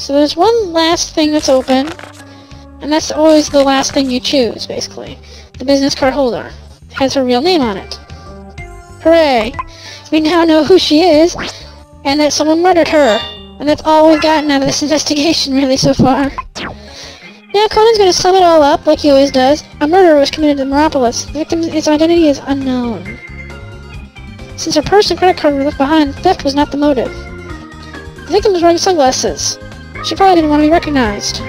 So there's one last thing that's open, and that's always the last thing you choose, basically. The business card holder. It has her real name on it. Hooray! We now know who she is, and that someone murdered her. And that's all we've gotten out of this investigation, really, so far. Now Conan's gonna sum it all up, like he always does. A murder was committed in Mirapolis. The victim's identity is unknown. Since her purse and credit card were left behind, theft was not the motive. The victim was wearing sunglasses. She probably didn't want to be recognized.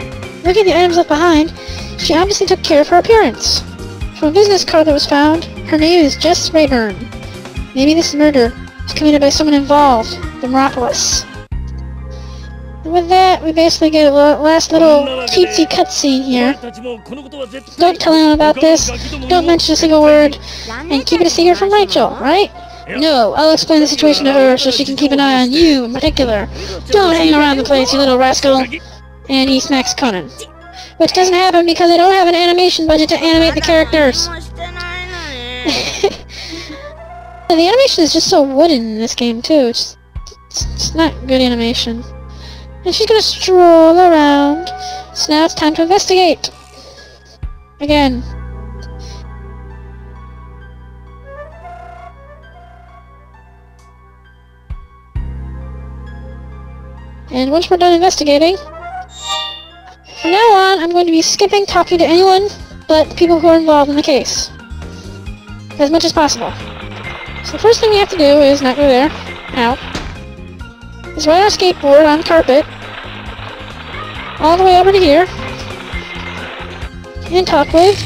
Looking at the items left behind, she obviously took care of her appearance. From a business card that was found, her name is Jess Rayburn. Maybe this murder was committed by someone involved, the Mirapolis. And with that, we basically get a last little cutesy cutscene here. Don't tell anyone about this, don't mention a single word, and keep it a secret from Rachel, right? No, I'll explain the situation to her so she can keep an eye on you in particular. Don't hang around the place, you little rascal. And he smacks Conan. Which doesn't happen because I don't have an animation budget to animate the characters. The animation is just so wooden in this game too. It's not good animation. And she's gonna stroll around. So now it's time to investigate. Again. And once we're done investigating, from now on, I'm going to be skipping talking to anyone but the people who are involved in the case. As much as possible. So the first thing we have to do is not go there. Ow. Is ride our skateboard on carpet. All the way over to here. And talk with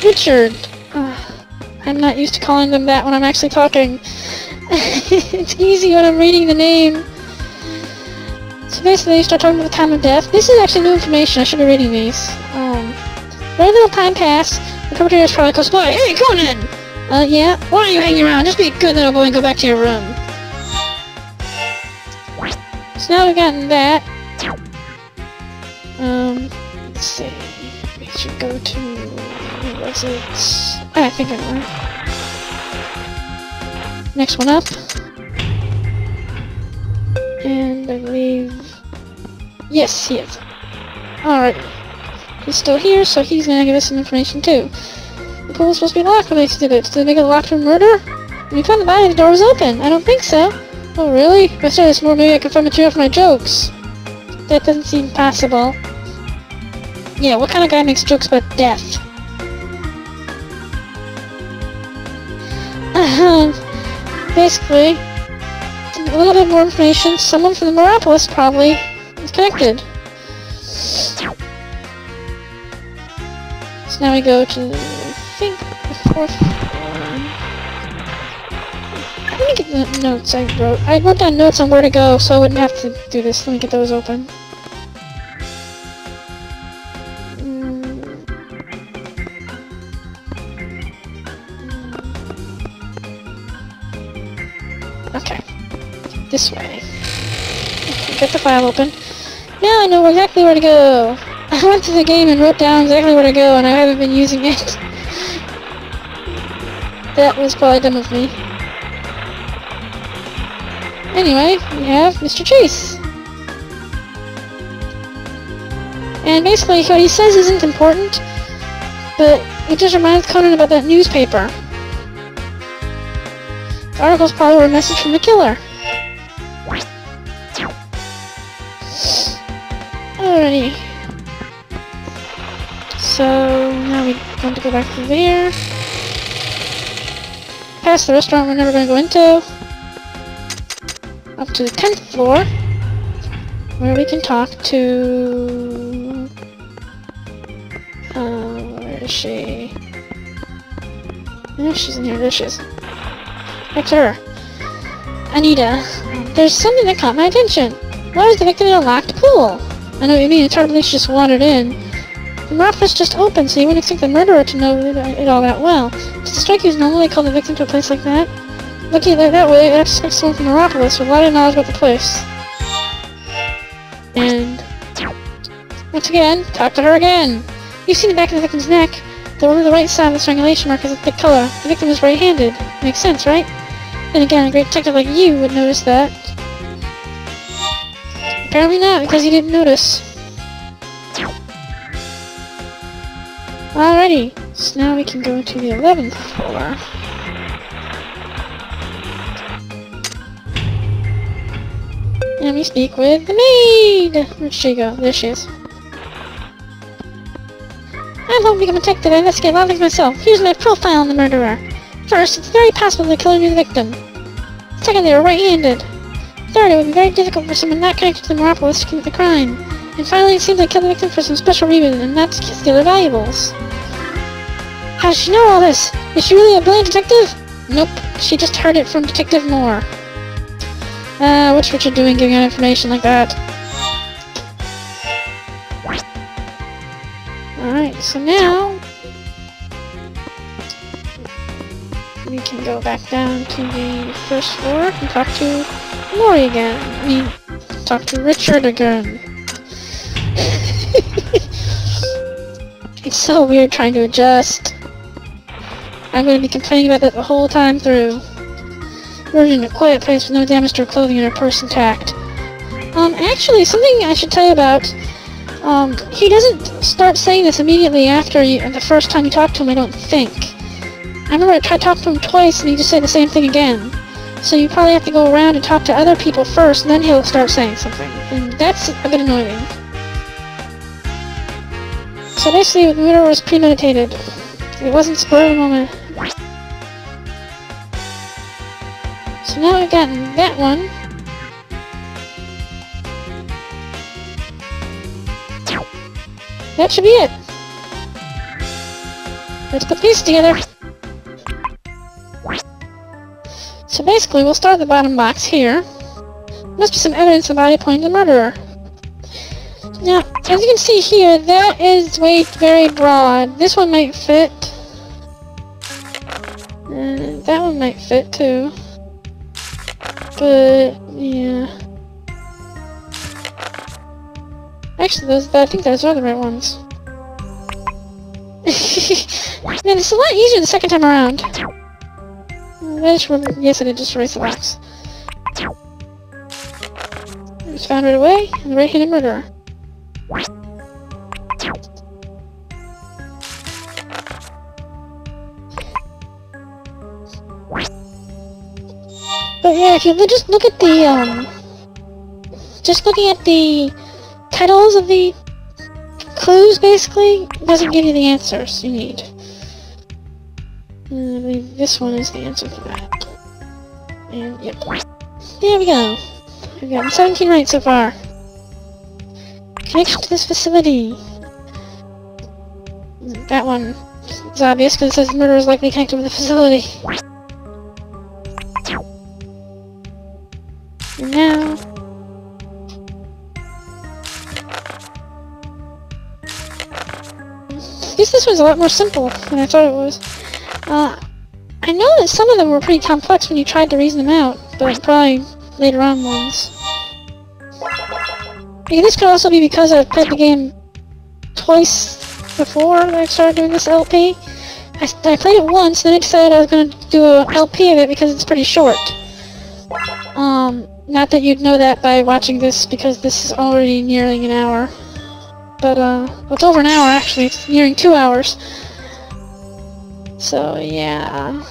Richard. I'm not used to calling them that when I'm actually talking. It's easy when I'm reading the name. So basically, you start talking about the time of death. This is actually new information. I should be reading these. Very little time passed. The perpetrator is probably close by. Hey, Conan! Yeah? Why are you hanging around? Just be a good little boy and go back to your room. So now we've gotten that. Let's see. We should go to... Where was it? I think I know. Next one up. And I believe... Yes, he is. Alright. He's still here, so he's gonna give us some information too. The pool was supposed to be locked when they did it. Did they make it locked for murder? When you found the body, the door was open. I don't think so. Oh, really? If I study this more, maybe I can find material for my jokes. That doesn't seem possible. Yeah, what kind of guy makes jokes about death? Basically, a little bit more information. Someone from the Mirapolis probably is connected. So now we go to, I think, the 4th floor. Let me get the notes I wrote. I wrote down notes on where to go, so I wouldn't have to do this. Let me get those open. Okay. This way. Get the file open. Now I know exactly where to go. I went through the game and wrote down exactly where to go, and I haven't been using it. That was probably dumb of me. Anyway, we have Mr. Chase. And basically, what he says isn't important, but it just reminds Conan about that newspaper. The articles probably were a message from the killer. Alrighty. So, now we want to go back to there. Past the restaurant we're never going to go into. Up to the 10th floor. Where we can talk to... where is she? Oh, she's in here. There she is. Back to her. Anita, there's something that caught my attention. Why was the victim in a locked pool? I know what you mean. It's hard to believe she just wandered in. The Mirapolis just opened, so you wouldn't expect the murderer to know it all that well. Does it strike you as normal they call the victim to a place like that? Looking at it that way, I expect someone from Mirapolis with a lot of knowledge about the place. And... once again, talk to her again! You've seen the back of the victim's neck. The one on the right side of the strangulation mark has a thick color. The victim is right-handed. Makes sense, right? Then again, a great detective like you would notice that. Apparently not, because he didn't notice. Alrighty, so now we can go to the 11th floor. And we speak with the maid! Where'd she go? There she is. I'm hoping to become a detective and investigate a lot of things myself. Here's my profile on the murderer. First, it's very possible the killer knew the victim. Second, they were right-handed. Third, it would be very difficult for someone not connected to the Mirapolis to commit the crime. And finally, it seems they killed the victim for some special reason, and not to steal their valuables. How does she know all this? Is she really a brilliant detective? Nope, she just heard it from Detective Moore. What's Richard doing giving out information like that? Alright, so now we can go back down to the first floor and talk to Maury again. I mean, talk to Richard again. It's so weird trying to adjust. I'm going to be complaining about that the whole time through. We're in a quiet place with no damage to her clothing and her purse intact. Actually, something I should tell you about. He doesn't start saying this immediately after the first time you talk to him, I don't think. I remember I tried to talk to him twice and he just said the same thing again. So you probably have to go around and talk to other people first, and then he'll start saying something. And that's a bit annoying. So basically, the murder was premeditated. It wasn't spur of the moment. So now we've gotten that one. That should be it. Let's put these together. So basically, we'll start at the bottom box here. Must be some evidence of the body pointing to the murderer. Now, as you can see here, that is very broad. This one might fit. That one might fit too. But, yeah. Actually, I think those are the right ones. Man, it's a lot easier the second time around. Yes, I did just erase the box. It was found right away, and the right-handed murderer. But yeah, if you just look at the, just looking at the titles of the clues, basically, doesn't give you the answers you need. I believe this one is the answer for that. And, yep. There we go. We've gotten 17 right so far. Connection to this facility. That one is obvious because it says the murder is likely connected with the facility. And now... I guess this one's a lot more simple than I thought it was. I know that some of them were pretty complex when you tried to reason them out, but probably later on ones. Yeah, this could also be because I've played the game twice before I started doing this LP. I played it once, then I decided I was going to do an LP of it because it's pretty short. Not that you'd know that by watching this, because this is already nearing an hour. But, well, it's over an hour actually, it's nearing 2 hours. So, yeah.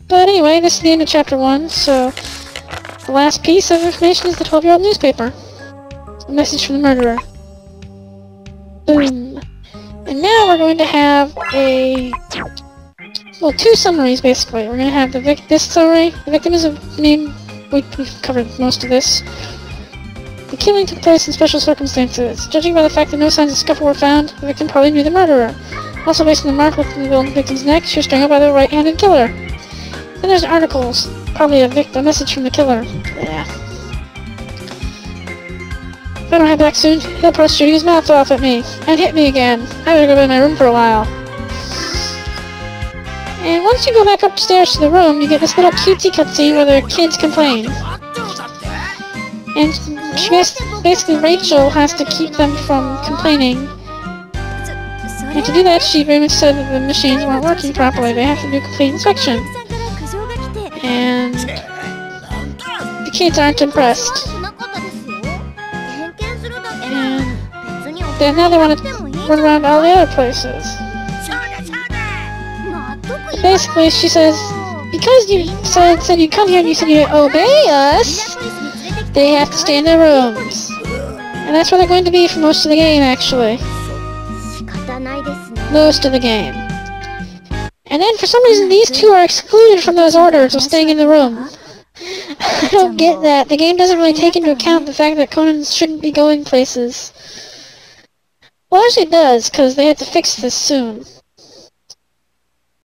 But anyway, this is the end of Chapter 1, so... The last piece of information is the 12-year-old newspaper. A message from the murderer. Boom. And now we're going to have a... Well, two summaries, basically. We're going to have this summary. The victim is a name... We've covered most of this. The killing took place in special circumstances. Judging by the fact that no signs of scuffle were found, the victim probably knew the murderer. Also based on the mark left in the victim's neck, she was strangled by the right-handed killer. Then there's articles. Probably a message from the killer. Yeah. If I don't head back soon, he'll probably shoot his mouth off at me. And hit me again. I better go to my room for a while. And once you go back upstairs to the room, you get this little cutesy cutscene where the kids complain. And basically Rachel has to keep them from complaining. And to do that, she very much said that the machines weren't working properly. They have to do complete inspection. And the kids aren't impressed. then now they want to run around all the other places. Basically, she says, because you said you come here and you said you obey us, they have to stay in their rooms. And that's where they're going to be for most of the game, actually. Most of the game. And then, for some reason, these two are excluded from those orders of staying in the room. I don't get that. The game doesn't really take into account the fact that Conans shouldn't be going places. Well, actually it does, because they have to fix this soon.